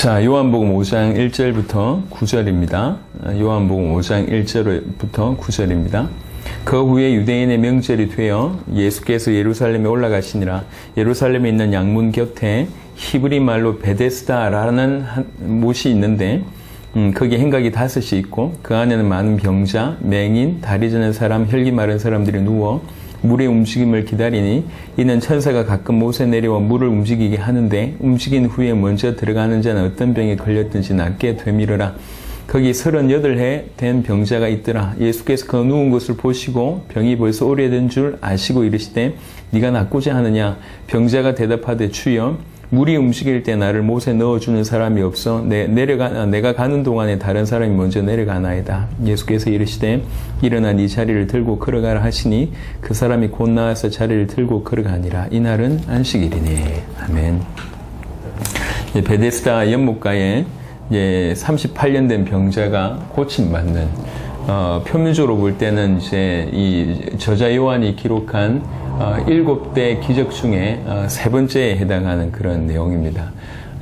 자, 요한복음 5장 1절부터 9절입니다. 요한복음 5장 1절부터 9절입니다. 그 후에 유대인의 명절이 되어 예수께서 예루살렘에 올라가시니라. 예루살렘에 있는 양문 곁에 히브리 말로 베데스다라는 못이 있는데 거기 행각이 5이 있고 그 안에는 많은 병자, 맹인, 다리 저는 사람, 혈기 마른 사람들이 누워 물의 움직임을 기다리니 이는 천사가 가끔 못에 내려와 물을 움직이게 하는데 움직인 후에 먼저 들어가는 자는 어떤 병에 걸렸든지 낫게 되밀어라. 거기 38해 된 병자가 있더라. 예수께서 그 누운 것을 보시고 병이 벌써 오래된 줄 아시고 이르시되 네가 낫고자 하느냐? 병자가 대답하되 주여 물이 움직일 때 나를 못에 넣어주는 사람이 없어 내가 가는 동안에 다른 사람이 먼저 내려가나이다. 예수께서 이르시되 일어나 네 자리를 들고 걸어가라 하시니 그 사람이 곧 나와서 자리를 들고 걸어가니라. 이날은 안식일이니. 아멘. 베데스다 연못가에 38년 된 병자가 고침받는 표면적으로 볼 때는 이제 이 저자 요한이 기록한 7대 기적 중에 3번째에 해당하는 그런 내용입니다.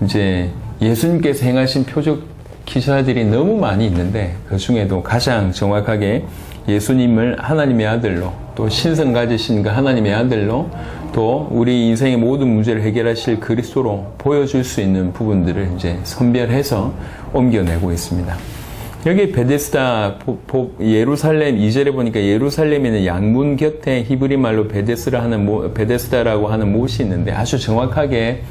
이제 예수님께서 행하신 표적 기사들이 너무 많이 있는데 그 중에도 가장 정확하게 예수님을 하나님의 아들로 또 신성 가지신 그 하나님의 아들로 또 우리 인생의 모든 문제를 해결하실 그리스도로 보여줄 수 있는 부분들을 이제 선별해서 옮겨내고 있습니다. 여기 베데스다 예루살렘 2절에 보니까 예루살렘에는 양문 곁에 히브리 말로 베데스다라고 하는 못이 있는데 아주 정확하게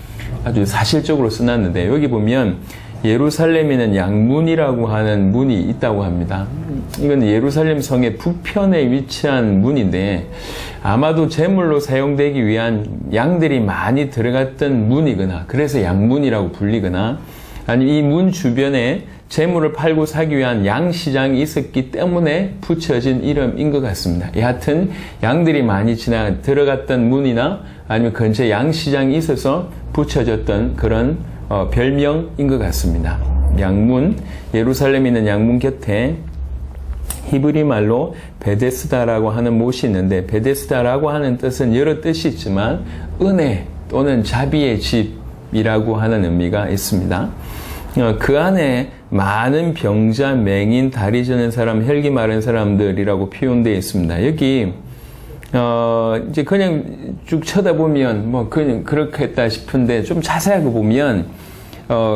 아주 사실적으로 써놨는데 여기 보면 예루살렘에는 양문이라고 하는 문이 있다고 합니다. 이건 예루살렘 성의 북편에 위치한 문인데 아마도 제물로 사용되기 위한 양들이 많이 들어갔던 문이거나 그래서 양문이라고 불리거나 아니면 이 문 주변에 재물을 팔고 사기 위한 양시장이 있었기 때문에 붙여진 이름인 것 같습니다. 여하튼 양들이 많이 들어갔던 문이나 아니면 근처에 양시장이 있어서 붙여졌던 그런 별명인 것 같습니다. 양문, 예루살렘에 있는 양문 곁에 히브리 말로 베데스다라고 하는 못이 있는데 베데스다라고 하는 뜻은 여러 뜻이 있지만 은혜 또는 자비의 집이라고 하는 의미가 있습니다. 그 안에 많은 병자, 맹인, 다리 저는 사람, 혈기 마른 사람들이라고 표현되어 있습니다. 여기 이제 그냥 쭉 쳐다보면 뭐 그냥 그렇겠다 싶은데 좀 자세하게 보면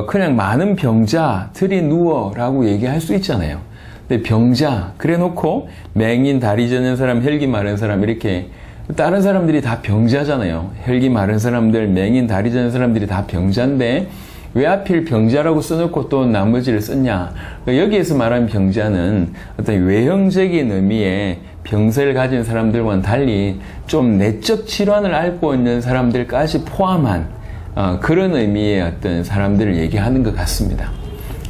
그냥 많은 병자들이 누워라고 얘기할 수 있잖아요. 근데 병자 그래 놓고 맹인, 다리 저는 사람, 혈기 마른 사람 이렇게 다른 사람들이 다 병자잖아요. 혈기 마른 사람들, 맹인, 다리 저는 사람들이 다 병자인데 왜 하필 병자라고 써놓고 또 나머지를 썼냐? 여기에서 말하는 병자는 어떤 외형적인 의미의 병세를 가진 사람들과는 달리 좀 내적 질환을 앓고 있는 사람들까지 포함한 그런 의미의 어떤 사람들을 얘기하는 것 같습니다.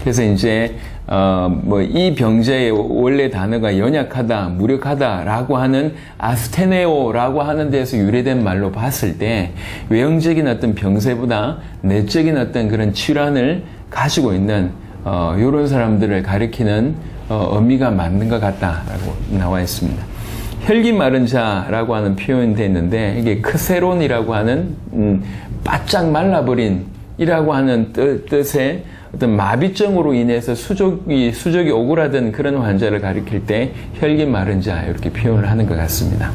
그래서 이제 이 병자의 원래 단어가 연약하다, 무력하다라고 하는 아스테네오라고 하는 데서 유래된 말로 봤을 때 외형적인 어떤 병세보다 내적인 어떤 그런 질환을 가지고 있는 이런 사람들을 가리키는 의미가 맞는 것 같다라고 나와 있습니다. 혈기 마른 자라고 하는 표현이 되어 있는데 이게 크세론이라고 하는 바짝 말라버린 이라고 하는 뜻의 어떤 마비증으로 인해서 수족이 오그라든 그런 환자를 가리킬 때 혈기 마른 자 이렇게 표현을 하는 것 같습니다.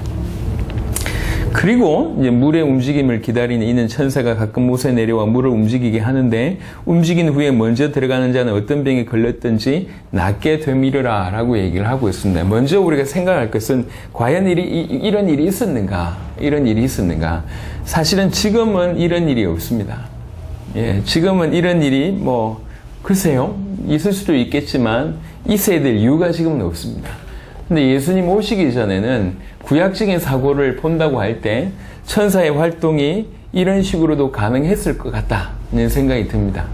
그리고 이제 물의 움직임을 기다리는 이는 천사가 가끔 못에 내려와 물을 움직이게 하는데 움직인 후에 먼저 들어가는 자는 어떤 병에 걸렸든지 낫게 되밀으라 라고 얘기를 하고 있습니다. 먼저 우리가 생각할 것은 과연 이런 일이 있었는가? 이런 일이 있었는가? 사실은 지금은 이런 일이 없습니다. 지금은 이런 일이 글쎄요, 있을 수도 있겠지만 있어야 될 이유가 지금은 없습니다. 근데 예수님 오시기 전에는 구약적인 사고를 본다고 할 때 천사의 활동이 이런 식으로도 가능했을 것 같다는 생각이 듭니다.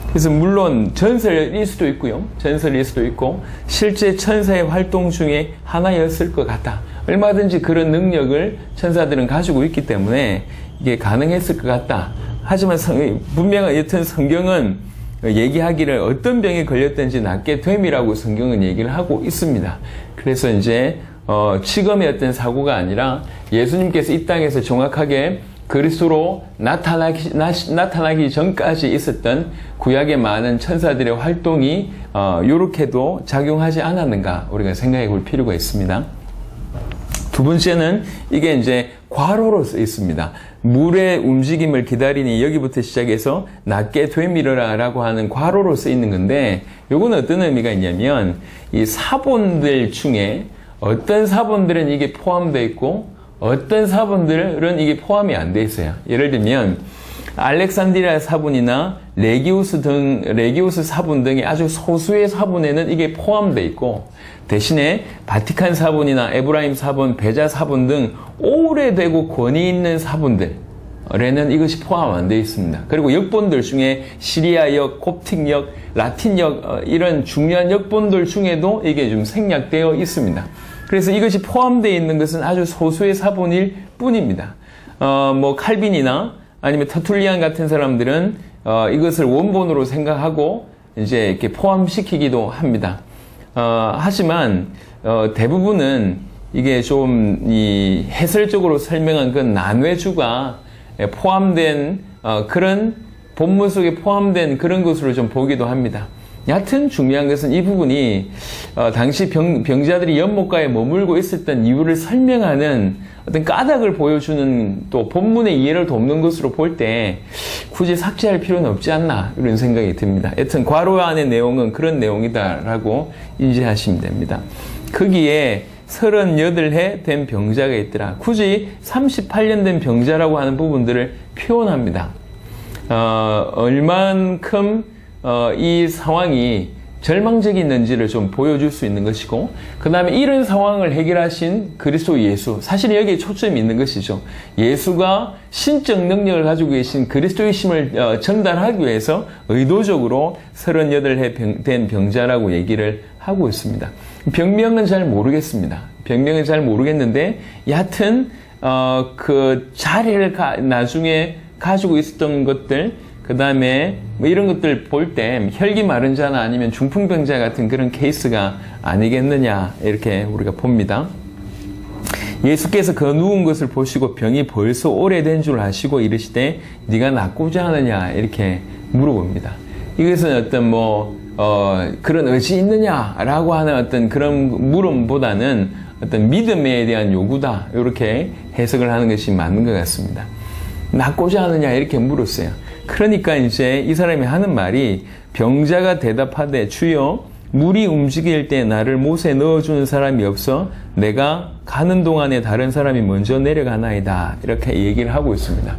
그래서 물론 전설일 수도 있고요. 전설일 수도 있고 실제 천사의 활동 중에 하나였을 것 같다. 얼마든지 그런 능력을 천사들은 가지고 있기 때문에 이게 가능했을 것 같다. 하지만 분명히 여튼 성경은 얘기하기를 어떤 병에 걸렸든지 낫게 됨이라고 성경은 얘기를 하고 있습니다. 그래서 이제 지금의 어떤 사고가 아니라 예수님께서 이 땅에서 정확하게 그리스도로 나타나기 전까지 있었던 구약의 많은 천사들의 활동이 요렇게도 작용하지 않았는가 우리가 생각해 볼 필요가 있습니다. 두 번째는 이게 이제 괄호로 쓰여 있습니다. 물의 움직임을 기다리니 여기부터 시작해서 낮게 되밀어라 라고 하는 괄호로 쓰여 있는 건데 요건 어떤 의미가 있냐면 이 사본들 중에 어떤 사본들은 이게 포함되어 있고 어떤 사본들은 이게 포함이 안 돼 있어요. 예를 들면 알렉산드리아 사본이나 레기우스 사본 등의 아주 소수의 사본에는 이게 포함되어 있고 대신에 바티칸 사본이나 에브라임 사본, 베자 사본 등 오래되고 권위 있는 사본들에는 이것이 포함 안 되어 있습니다. 그리고 역본들 중에 시리아역, 콥틱역, 라틴역 이런 중요한 역본들 중에도 이게 좀 생략되어 있습니다. 그래서 이것이 포함되어 있는 것은 아주 소수의 사본일 뿐입니다. 뭐 칼빈이나 아니면 터툴리안 같은 사람들은 이것을 원본으로 생각하고 이제 이렇게 포함시키기도 합니다. 하지만 대부분은 이게 좀 이 해설적으로 설명한 그 난외주가 포함된 그런 본문 속에 포함된 그런 것으로 좀 보기도 합니다. 여하튼 중요한 것은 이 부분이 당시 병자들이 연못가에 머물고 있었던 이유를 설명하는 어떤 까닭을 보여주는 또 본문의 이해를 돕는 것으로 볼 때 굳이 삭제할 필요는 없지 않나 이런 생각이 듭니다. 여튼 괄호 안의 내용은 그런 내용이다라고 인지하시면 됩니다. 거기에 38해 된 병자가 있더라. 굳이 38년 된 병자라고 하는 부분들을 표현합니다. 얼만큼 이 상황이 절망적이었는지를 좀 보여줄 수 있는 것이고 그 다음에 이런 상황을 해결하신 그리스도 예수 사실 여기에 초점이 있는 것이죠. 예수가 신적 능력을 가지고 계신 그리스도이심을 전달하기 위해서 의도적으로 38해 된 병자라고 얘기를 하고 있습니다. 병명은 잘 모르겠습니다. 병명은 잘 모르겠는데 여하튼 그 자리를 나중에 가지고 있었던 것들 그 다음에 뭐 이런 것들 볼 때 혈기 마른 자나 아니면 중풍병자 같은 그런 케이스가 아니겠느냐 이렇게 우리가 봅니다. 예수께서 그 누운 것을 보시고 병이 벌써 오래된 줄 아시고 이르시되 네가 낫고자 하느냐 이렇게 물어봅니다. 이것은 어떤 그런 의지 있느냐라고 하는 어떤 그런 물음보다는 어떤 믿음에 대한 요구다 이렇게 해석을 하는 것이 맞는 것 같습니다. 낫고자 하느냐 이렇게 물었어요. 그러니까 이제 이 사람이 하는 말이 병자가 대답하되 주여 물이 움직일 때 나를 못에 넣어주는 사람이 없어 내가 가는 동안에 다른 사람이 먼저 내려가나이다 이렇게 얘기를 하고 있습니다.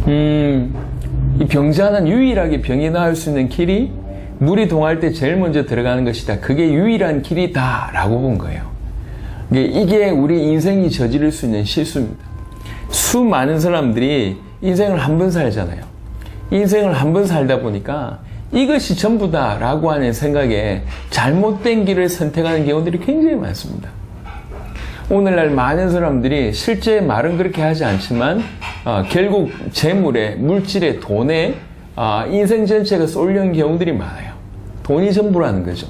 이 병자는 유일하게 병이 나을 수 있는 길이 물이 동할 때 제일 먼저 들어가는 것이다. 그게 유일한 길이다 라고 본 거예요. 이게 우리 인생이 저지를 수 있는 실수입니다. 수많은 사람들이 인생을 한 번 살잖아요. 인생을 한 번 살다 보니까 이것이 전부다 라고 하는 생각에 잘못된 길을 선택하는 경우들이 굉장히 많습니다. 오늘날 많은 사람들이 실제 말은 그렇게 하지 않지만 결국 재물에, 물질에, 돈에 인생 전체가 쏠려는 경우들이 많아요. 돈이 전부라는 거죠.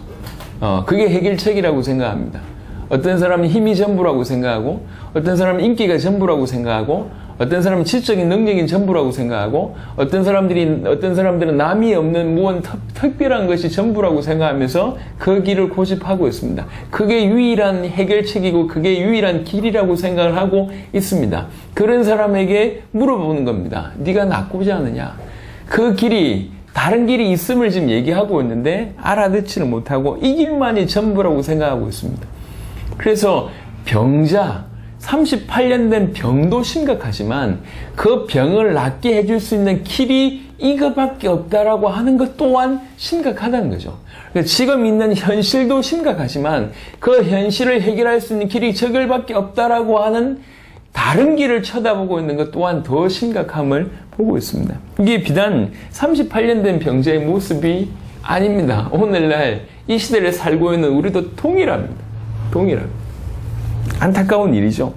그게 해결책이라고 생각합니다. 어떤 사람은 힘이 전부라고 생각하고 어떤 사람은 인기가 전부라고 생각하고 어떤 사람은 지적인 능력이 전부라고 생각하고 어떤 사람들은 남이 없는 무언 특별한 것이 전부라고 생각하면서 그 길을 고집하고 있습니다. 그게 유일한 해결책이고 그게 유일한 길이라고 생각을 하고 있습니다. 그런 사람에게 물어보는 겁니다. 네가 낫고자 하느냐? 그 길이 다른 길이 있음을 지금 얘기하고 있는데 알아듣지를 못하고 이 길만이 전부라고 생각하고 있습니다. 그래서 병자 38년 된 병도 심각하지만 그 병을 낫게 해줄 수 있는 길이 이거밖에 없다라고 하는 것 또한 심각하다는 거죠. 지금 있는 현실도 심각하지만 그 현실을 해결할 수 있는 길이 저 길밖에 없다라고 하는 다른 길을 쳐다보고 있는 것 또한 더 심각함을 보고 있습니다. 이게 비단 38년 된 병자의 모습이 아닙니다. 오늘날 이 시대를 살고 있는 우리도 동일합니다. 안타까운 일이죠.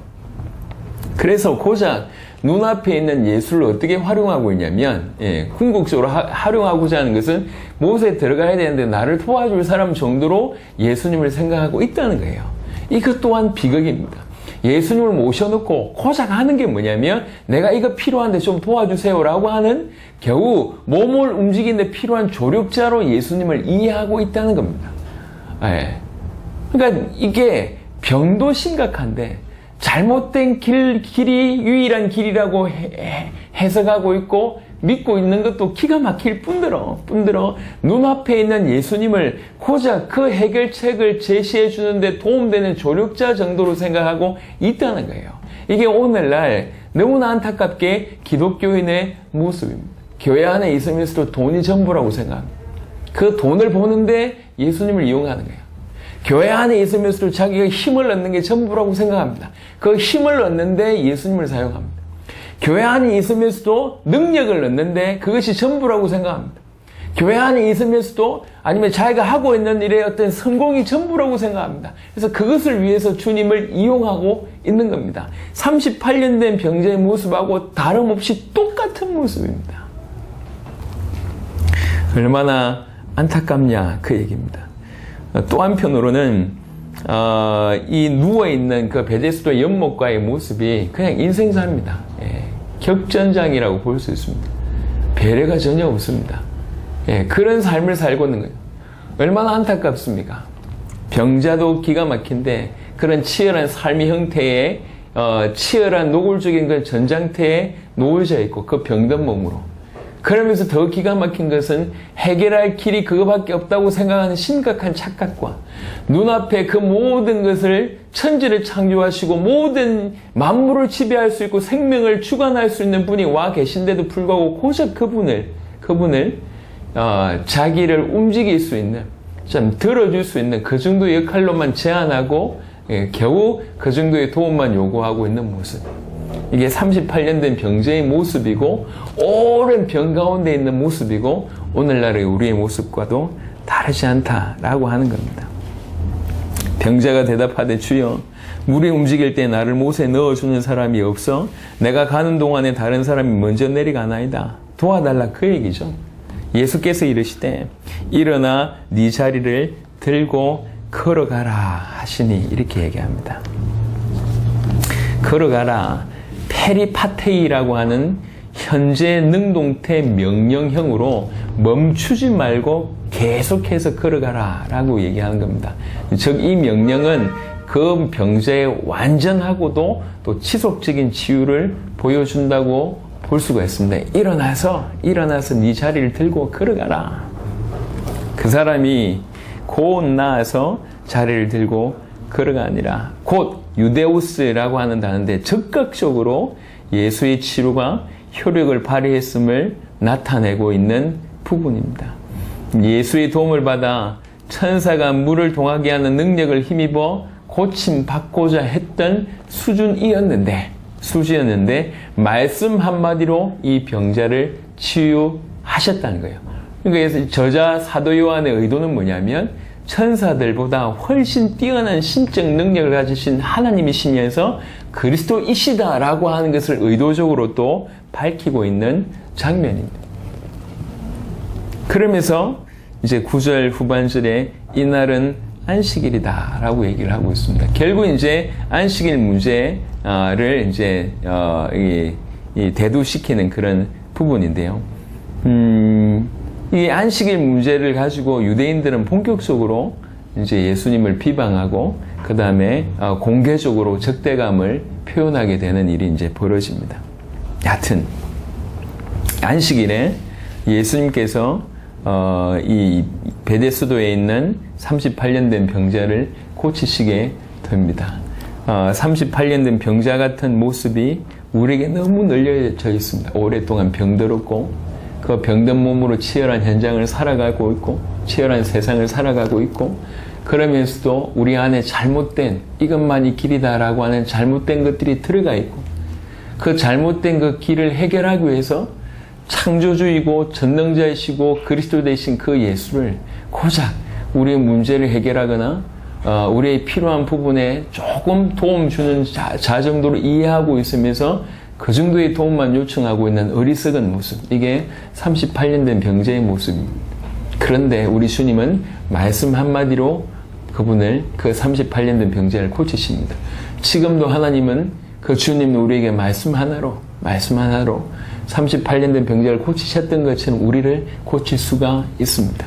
그래서 고작 눈앞에 있는 예수를 어떻게 활용하고 있냐면 궁극적으로 활용하고자 하는 것은 못에 들어가야 되는데 나를 도와줄 사람 정도로 예수님을 생각하고 있다는 거예요. 이것 또한 비극입니다. 예수님을 모셔놓고 고작 하는 게 뭐냐면 내가 이거 필요한데 좀 도와주세요라고 하는 겨우 몸을 움직이는데 필요한 조력자로 예수님을 이해하고 있다는 겁니다. 예. 그러니까 이게 병도 심각한데 잘못된 길이 유일한 길이라고 해석하고 있고 믿고 있는 것도 기가 막힐 뿐더러 눈앞에 있는 예수님을 고작 그 해결책을 제시해 주는데 도움되는 조력자 정도로 생각하고 있다는 거예요. 이게 오늘날 너무나 안타깝게 기독교인의 모습입니다. 교회 안에 있으면서도 돈이 전부라고 생각합니다. 그 돈을 보는데 예수님을 이용하는 거예요. 교회 안에 있으면서도 자기가 힘을 얻는 게 전부라고 생각합니다. 그 힘을 얻는데 예수님을 사용합니다. 교회 안에 있으면서도 능력을 얻는데 그것이 전부라고 생각합니다. 교회 안에 있으면서도 아니면 자기가 하고 있는 일의 어떤 성공이 전부라고 생각합니다. 그래서 그것을 위해서 주님을 이용하고 있는 겁니다. 38년 된 병자의 모습하고 다름없이 똑같은 모습입니다. 얼마나 안타깝냐 그 얘기입니다. 또 한편으로는 이 누워있는 그 베데스다 연못가의 모습이 그냥 인생사입니다. 예, 격전장이라고 볼 수 있습니다. 배려가 전혀 없습니다. 예, 그런 삶을 살고 있는 거예요. 얼마나 안타깝습니까? 병자도 기가 막힌데 그런 치열한 삶의 형태에 치열한 노골적인 그 전장터에 놓여져 있고 그 병든 몸으로 그러면서 더 기가 막힌 것은 해결할 길이 그거밖에 없다고 생각하는 심각한 착각과 눈앞에 그 모든 것을 천지를 창조하시고 모든 만물을 지배할 수 있고 생명을 주관할 수 있는 분이 와 계신데도 불구하고 고작 그분을 자기를 움직일 수 있는 좀 들어줄 수 있는 그 정도의 역할로만 제한하고 겨우 그 정도의 도움만 요구하고 있는 모습. 이게 38년 된 병자의 모습이고 오랜 병 가운데 있는 모습이고 오늘날의 우리의 모습과도 다르지 않다라고 하는 겁니다. 병자가 대답하되 주여 물이 움직일 때 나를 못에 넣어주는 사람이 없어 내가 가는 동안에 다른 사람이 먼저 내려가나이다. 도와달라 그 얘기죠. 예수께서 이르시되 일어나 네 자리를 들고 걸어가라 하시니 이렇게 얘기합니다. 걸어가라. 페리파테이라고 하는 현재 능동태 명령형으로 멈추지 말고 계속해서 걸어가라 라고 얘기하는 겁니다. 즉 이 명령은 그 병자의 완전하고도 또 지속적인 치유를 보여준다고 볼 수가 있습니다. 일어나서 네 자리를 들고 걸어가라. 그 사람이 곧 나아서 자리를 들고 걸어가니라. 곧 유데우스라고 하는 단어인데 적극적으로 예수의 치료가 효력을 발휘했음을 나타내고 있는 부분입니다. 예수의 도움을 받아 천사가 물을 동하게 하는 능력을 힘입어 고침받고자 했던 수준이었는데 말씀 한마디로 이 병자를 치유하셨다는 거예요. 그러니까 저자 사도 요한의 의도는 뭐냐면 천사들보다 훨씬 뛰어난 신적 능력을 가지신 하나님이시면서 그리스도이시다라고 하는 것을 의도적으로 또 밝히고 있는 장면입니다. 그러면서 이제 9절 후반절에 이날은 안식일이다라고 얘기를 하고 있습니다. 결국 이제 안식일 문제를 이제 대두시키는 그런 부분인데요. 이 안식일 문제를 가지고 유대인들은 본격적으로 이제 예수님을 비방하고 그 다음에 공개적으로 적대감을 표현하게 되는 일이 이제 벌어집니다. 여하튼 안식일에 예수님께서 이 베데스다에 있는 38년 된 병자를 고치시게 됩니다. 38년 된 병자 같은 모습이 우리에게 너무 널려져 있습니다. 오랫동안 병들었고 그 병든 몸으로 치열한 현장을 살아가고 있고 치열한 세상을 살아가고 있고 그러면서도 우리 안에 잘못된 이것만이 길이다라고 하는 잘못된 것들이 들어가 있고 그 잘못된 그 길을 해결하기 위해서 창조주이고 전능자이시고 그리스도 되신 그 예수를 고작 우리의 문제를 해결하거나 우리의 필요한 부분에 조금 도움 주는 자 정도로 이해하고 있으면서 그 정도의 도움만 요청하고 있는 어리석은 모습. 이게 38년 된 병자의 모습입니다. 그런데 우리 주님은 말씀 한마디로 그분을 그 38년 된 병자를 고치십니다. 지금도 하나님은 그 주님은 우리에게 말씀 하나로 38년 된 병자를 고치셨던 것처럼 우리를 고칠 수가 있습니다.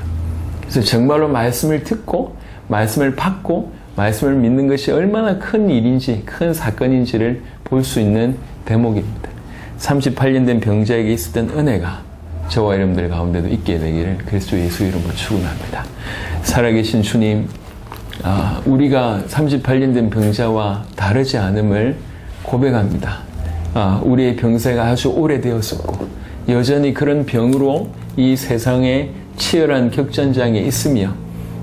그래서 정말로 말씀을 듣고 말씀을 받고 말씀을 믿는 것이 얼마나 큰 일인지 큰 사건인지를 볼 수 있는 대목입니다. 38년 된 병자에게 있었던 은혜가 저와 여러분들 가운데도 있게 되기를 그리스도 예수 이름으로 축원합니다. 살아계신 주님, 우리가 38년 된 병자와 다르지 않음을 고백합니다. 우리의 병세가 아주 오래되었었고 여전히 그런 병으로 이 세상에 치열한 격전장에 있으며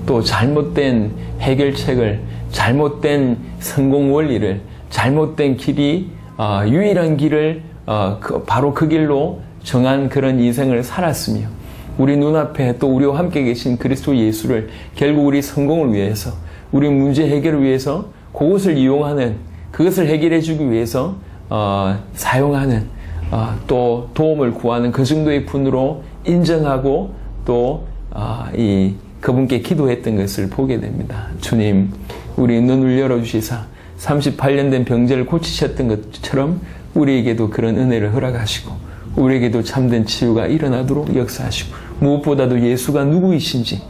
또 잘못된 해결책을, 잘못된 성공 원리를, 잘못된 길이 유일한 길을 바로 그 길로 정한 그런 인생을 살았으며 우리 눈앞에 또 우리와 함께 계신 그리스도 예수를 결국 우리 성공을 위해서 우리 문제 해결을 위해서 그것을 이용하는 그것을 해결해 주기 위해서 사용하는 또 도움을 구하는 그 정도의 분으로 인정하고 또 그분께 기도했던 것을 보게 됩니다. 주님, 우리 눈을 열어주시사 38년 된 병자를 고치셨던 것처럼 우리에게도 그런 은혜를 허락하시고 우리에게도 참된 치유가 일어나도록 역사하시고 무엇보다도 예수가 누구이신지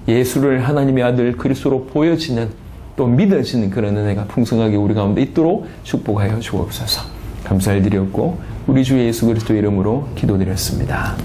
예수를 하나님의 아들 그리스도로 보여지는 또 믿어지는 그런 은혜가 풍성하게 우리 가운데 있도록 축복하여 주옵소서. 감사를 드렸고 우리 주 예수 그리스도 이름으로 기도드렸습니다.